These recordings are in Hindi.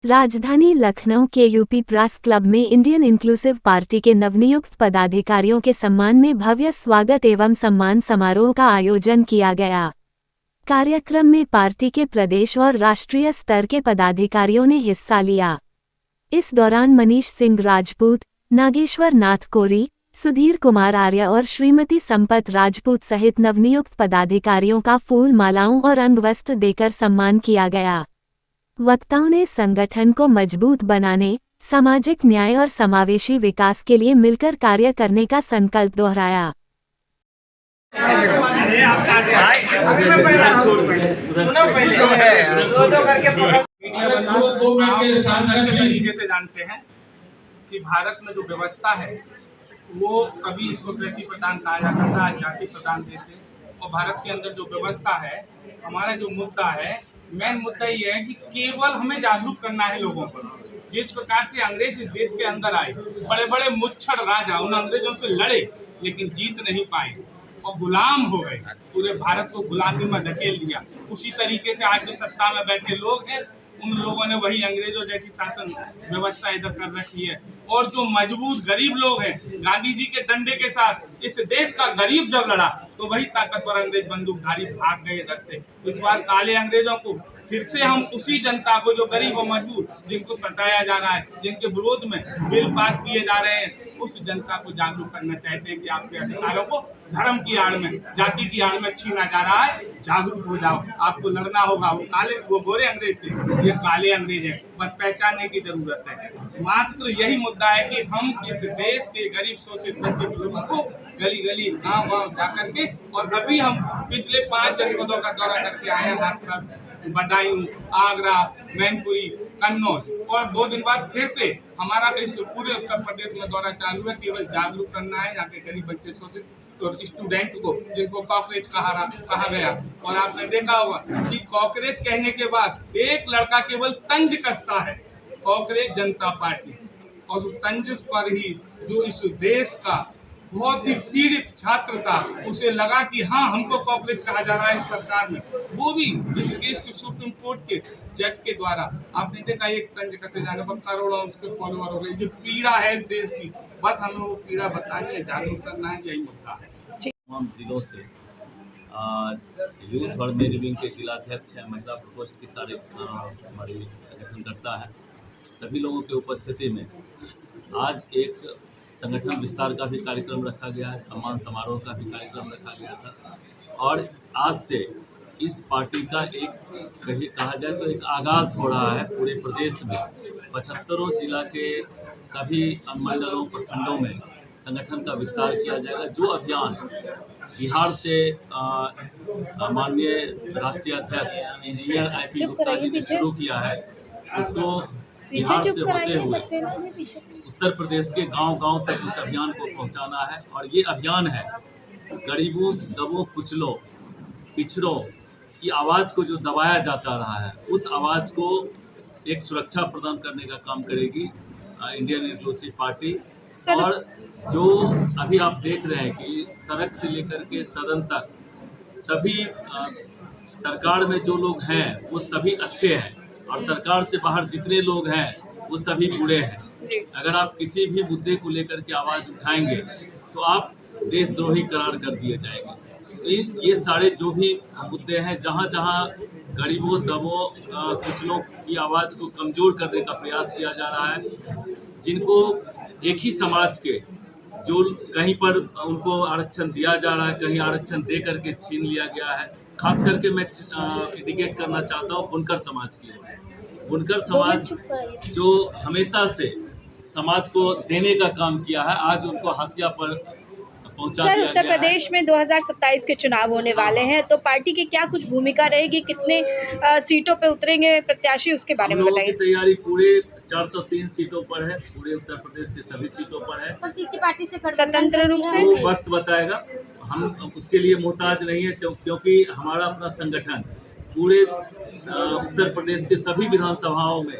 राजधानी लखनऊ के यूपी प्रेस क्लब में इंडियन इंक्लूसिव पार्टी के नवनियुक्त पदाधिकारियों के सम्मान में भव्य स्वागत एवं सम्मान समारोह का आयोजन किया गया। कार्यक्रम में पार्टी के प्रदेश और राष्ट्रीय स्तर के पदाधिकारियों ने हिस्सा लिया। इस दौरान मनीष सिंह राजपूत, नागेश्वर नाथ कोरी, सुधीर कुमार आर्य और श्रीमती संपत राजपूत सहित नवनियुक्त पदाधिकारियों का फूल मालाओं और अंगवस्त्र देकर सम्मान किया गया। वक्ताओं ने संगठन को मजबूत बनाने, सामाजिक न्याय और समावेशी विकास के लिए मिलकर कार्य करने का संकल्प दोहराया। से जानते हैं कि भारत में जो व्यवस्था है वो कभी इसको कृषि प्रधान कहा जाता है, जाति प्रधान देश है। और भारत के अंदर जो व्यवस्था है, हमारा जो मुद्दा है, मेन मुद्दा ये है कि केवल हमें जागरूक करना है लोगों को। जिस प्रकार से अंग्रेज इस देश के अंदर आए, बड़े बड़े मुच्छड़ राजा उन अंग्रेजों से लड़े लेकिन जीत नहीं पाए और गुलाम हो गए, पूरे भारत को गुलामी में धकेल दिया। उसी तरीके से आज जो सत्ता में बैठे लोग हैं, उन लोगों ने वही अंग्रेजों जैसी शासन व्यवस्था इधर कर रखी है। और जो मजबूत गरीब लोग हैं, गांधी जी के डंडे के साथ इस देश का गरीब जब लड़ा तो वही ताकतवर अंग्रेज बंदूकधारी भाग गए इधर से। इस बार काले अंग्रेजों को फिर से हम उसी जनता को जो गरीब और मजबूर, जिनको सताया जा रहा है, जिनके विरोध में बिल पास किए जा रहे हैं, उस जनता को जागरूक करना चाहते हैं कि आपके अधिकारों को धर्म की आड़ में, जाति की आड़ में छीना जा रहा है। जागरूक हो जाओ, आपको लड़ना होगा। वो गोरे अंग्रेज थे, ये काले अंग्रेज हैं, बस पहचानने की जरूरत है। मात्र यही मुद्दा है कि हम इस देश के गरीब शोषित वंचित लोगों को गली गली गाँव गाँव जाकर के, और अभी हम पिछले 5 जनपदों का दौरा करके आए हैं, बदायूं, आगरा, मैनपुरी, कन्नौज, और 2 दिन बाद फिर से हमारा इस पूरे उत्तर प्रदेश में दौरा चालू है। केवल जागरूक करना है यहाँ के गरीब बच्चे शोषित और स्टूडेंट को, जिनको कॉकरेज कहा गया। और आपने देखा होगा कि कॉकरेज कहने के बाद एक लड़का केवल तंज कसता है, कॉकरेज जनता पार्टी। और उस तंज पर ही जो इस देश का बहुत ही पीड़ित छात्र था, उसे लगा कि हाँ, हमको कॉकरेज कहा जा रहा है इस सरकार में, वो भी इस देश के सुप्रीम कोर्ट के जज के द्वारा। आपने देखा एक तंज कसे जाने पर करोड़ों उसके फॉलोअर हो गए। जो पीड़ा है इस देश की, बस हमें वो पीड़ा बतानी है, जागरूक करना है, यही मुद्दा है। तमाम जिलों से यूथ और मेरी विंग के जिलाध्यक्ष हैं, महिला प्रकोष्ठ की सारे हमारी संगठन करता है, सभी लोगों की उपस्थिति में आज एक संगठन विस्तार का भी कार्यक्रम रखा गया है, सम्मान समारोह का भी कार्यक्रम रखा गया था। और आज से इस पार्टी का एक कहा जाए तो एक आगाज़ हो रहा है पूरे प्रदेश में। 75 जिला के सभी अनुमंडलों प्रखंडों में संगठन का विस्तार किया जाएगा। जो अभियान बिहार से माननीय राष्ट्रीय अध्यक्ष इंजीनियर IP गुप्ता जी ने शुरू किया है, उसको बिहार से होते हुए उत्तर प्रदेश के गांव-गांव तक उस अभियान को पहुंचाना है। और ये अभियान है गरीबों, दबों, कुचलों, पिछड़ों की आवाज़ को जो दबाया जाता रहा है, उस आवाज़ को एक सुरक्षा प्रदान करने का काम करेगी इंडियन इंक्लूसिव पार्टी। और जो अभी आप देख रहे हैं कि सड़क से लेकर के सदन तक सभी सरकार में जो लोग हैं वो सभी अच्छे हैं, और सरकार से बाहर जितने लोग हैं वो सभी बुरे हैं। अगर आप किसी भी मुद्दे को लेकर के आवाज़ उठाएंगे तो आप देशद्रोही करार कर दिए जाएंगे। ये सारे जो भी मुद्दे हैं, जहाँ जहाँ गरीबों, दबों, कुचलों की आवाज़ को कमज़ोर करने का प्रयास किया जा रहा है, जिनको एक ही समाज के जो कहीं पर उनको आरक्षण दिया जा रहा है, कहीं आरक्षण दे करके छीन लिया गया है। खास करके मैं इंडिकेट करना चाहता हूँ बुनकर समाज की। बुनकर समाज जो हमेशा से समाज को देने का काम किया है, आज उनको हाशिया पर पहुंचा दिया गया है। उत्तर प्रदेश में 2027 के चुनाव होने वाले हैं, तो पार्टी की क्या कुछ भूमिका रहेगी, कितने सीटों पे उतरेंगे प्रत्याशी, उसके बारे में बताइए। तैयारी पूरे 403 सीटों पर है, पूरे उत्तर प्रदेश के सभी सीटों पर है। किसी पार्टी से स्वतंत्र रूप से वो वक्त बताएगा, हम उसके लिए मोहताज नहीं है, क्योंकि हमारा अपना संगठन पूरे उत्तर प्रदेश के सभी विधानसभाओं में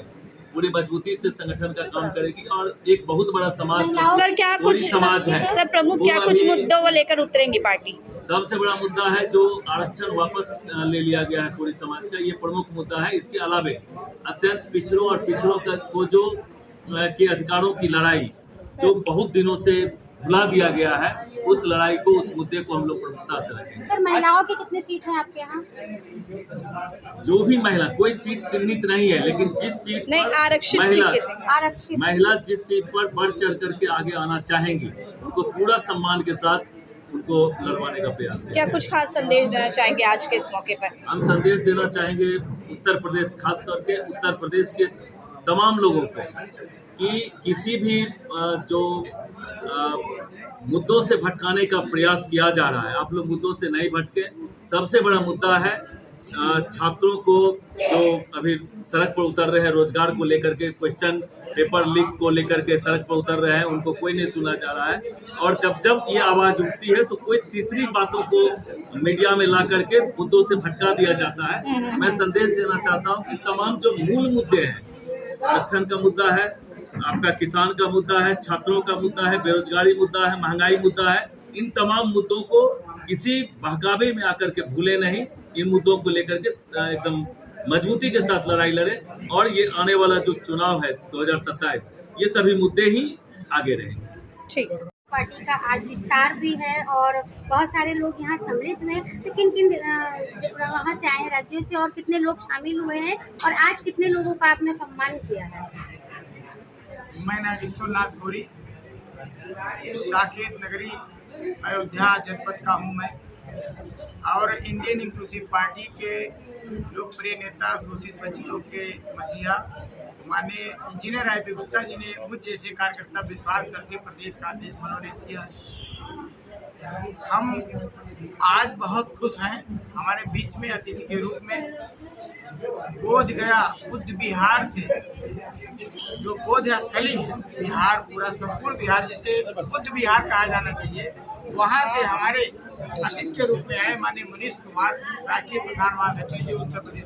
पूरी मजबूती से संगठन का काम करेगी। और एक बहुत बड़ा समाज सर क्या कोरी कुछ समाज है, सर प्रमुख वो क्या कुछ अभी मुद्दों को लेकर उतरेंगी पार्टी? सबसे बड़ा मुद्दा है जो आरक्षण वापस ले लिया गया है कोरी समाज का, ये प्रमुख मुद्दा है। इसके अलावे अत्यंत पिछड़ों और पिछड़ों को जो के अधिकारों की लड़ाई जो बहुत दिनों से भुला दिया गया है, उस लड़ाई को, उस मुद्दे को हम लोग प्रमुखता से रखेंगे। सर महिलाओं की कितनी सीट है आपके यहाँ? जो भी महिला, कोई सीट चिन्हित नहीं है, लेकिन जिस सीट नहीं पर आरक्षित महिला सीट कितनी? आरक्षित महिला जिस सीट पर बढ़ चढ़ करके आगे आना चाहेंगी, उनको पूरा सम्मान के साथ उनको लड़वाने का प्रयास क्या करेंगे। कुछ खास संदेश देना चाहेंगे आज के इस मौके पर? हम संदेश देना चाहेंगे उत्तर प्रदेश, खास करके उत्तर प्रदेश के तमाम लोगों को, कि किसी भी जो मुद्दों से भटकाने का प्रयास किया जा रहा है, आप लोग मुद्दों से नहीं भटके। सबसे बड़ा मुद्दा है छात्रों को जो अभी सड़क पर उतर रहे हैं रोजगार को लेकर के, क्वेश्चन पेपर लीक को लेकर के सड़क पर उतर रहे हैं, उनको कोई नहीं सुना जा रहा है। और जब जब ये आवाज उठती है तो कोई तीसरी बातों को मीडिया में ला करके मुद्दों से भटका दिया जाता है। मैं संदेश देना चाहता हूँ कि तमाम जो मूल मुद्दे हैं, आरक्षण का मुद्दा है, आपका किसान का मुद्दा है, छात्रों का मुद्दा है, बेरोजगारी मुद्दा है, महंगाई मुद्दा है, इन तमाम मुद्दों को किसी बहकावे में आकर के भूले नहीं। इन मुद्दों को लेकर के एकदम मजबूती के साथ लड़ाई लड़े, और ये आने वाला जो चुनाव है 2027, ये सभी मुद्दे ही आगे रहेंगे। ठीक। पार्टी का आज विस्तार भी है और बहुत सारे लोग यहाँ सम्मिलित हुए हैं, तो किन किन वहाँ से आए हैं राज्यों से, और कितने लोग शामिल हुए हैं, और आज कितने लोगों का आपने सम्मान किया है? मैं नागेश्वरनाथ गौरी, साकेत नगरी अयोध्या जनपद का हूँ मैं, और इंडियन इंक्लूसिव पार्टी के लोकप्रिय नेता, शोषित वंचितों के मसीहा माननीय इंजीनियर राय गुप्ता जी ने मुझ जैसे कार्यकर्ता विश्वास करके प्रदेश का अध्यक्ष मनोनीत किया। हम आज बहुत खुश हैं, हमारे बीच में अतिथि के रूप में बोध गया बुद्ध विहार से, जो बोध स्थली है बिहार, पूरा संपूर्ण बिहार जिसे बुद्ध विहार कहा जाना चाहिए, वहाँ से हमारे अतिथि के रूप में आए माननीय मनीष कुमार, राष्ट्रीय प्रधान महासचिव जी उत्तर प्रदेश,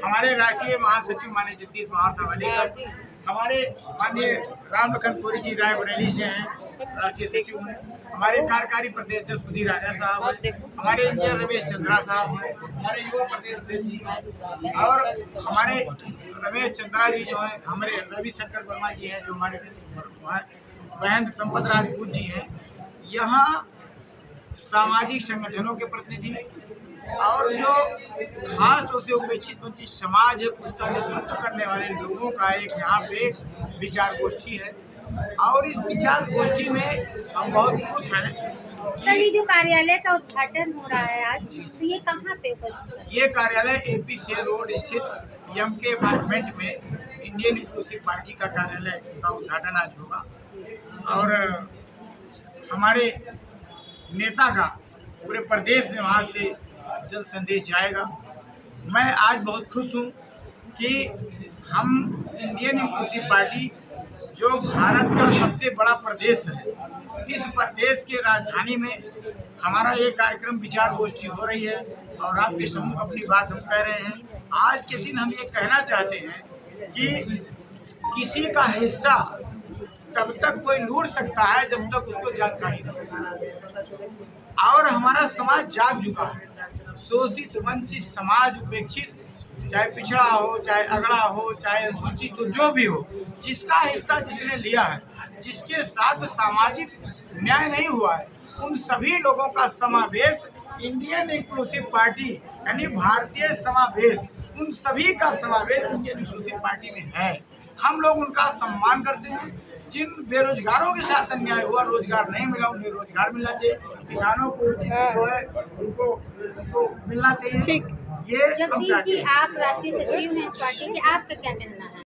हमारे राष्ट्रीय महासचिव माननीय जगदीश महासावली, हमारे माननीय राम लखन पुरी जी रायबरेली से हैं, राष्ट्रीय सचिव हैं, हमारे कार्यकारी प्रदेश अध्यक्ष सुधीर राजा साहब हैं, हमारे इंजीनियर रमेश चंद्रा साहब हैं, हमारे युवा प्रदेश अध्यक्ष जी हैं, और हमारे रमेश चंद्रा जी जो हैं, हमारे रविशंकर वर्मा जी हैं जो हमारे महेंद्र संपत राजपूत जी हैं। यहाँ सामाजिक संगठनों के प्रतिनिधि और जो खास तौर से उपेक्षित वंचित समाज है उसका नेतृत्व करने वाले लोगों का एक यहाँ पे विचार गोष्ठी है, और इस विचार गोष्ठी में हम बहुत खुश हैं। सर ये जो कार्यालय का उद्घाटन हो रहा है आज, तो ये कहाँ पे होगा? ये कार्यालय APC रोड स्थित MK अपार्टमेंट में इंडियन इंक्लूसिव पार्टी का कार्यालय का उद्घाटन आज होगा, और हमारे नेता का पूरे प्रदेश में वहाँ से जल्द संदेश जाएगा। मैं आज बहुत खुश हूँ कि हम इंडियन इंक्लूसिव पार्टी जो भारत का सबसे बड़ा प्रदेश है, इस प्रदेश के राजधानी में हमारा ये कार्यक्रम विचार गोष्ठी हो रही है, और आपके सम्मुख अपनी बात हम कह रहे हैं। आज के दिन हम ये कहना चाहते हैं कि किसी का हिस्सा तब तक कोई लूट सकता है जब तक उसको जानकारी न हो, और हमारा समाज जाग चुका है। शोषित वंचित समाज, उपेक्षित, चाहे पिछड़ा हो, चाहे अगड़ा हो, चाहे सूचित हो, जो भी हो, जिसका हिस्सा जिसने लिया है, जिसके साथ सामाजिक न्याय नहीं हुआ है, उन सभी लोगों का समावेश इंडियन इंक्लूसिव पार्टी यानी भारतीय समावेश, उन सभी का समावेश इंडियन इंक्लूसिव पार्टी में है। हम लोग उनका सम्मान करते हैं। जिन बेरोजगारों के साथ अन्याय हुआ, रोजगार नहीं मिला, उन्हें रोजगार मिलना चाहिए, किसानों को जो है उनको मिलना चाहिए। ठीक। ये जगदीश जी, आप राष्ट्रीय सचिव हैं इस पार्टी के, आपका क्या कहना है?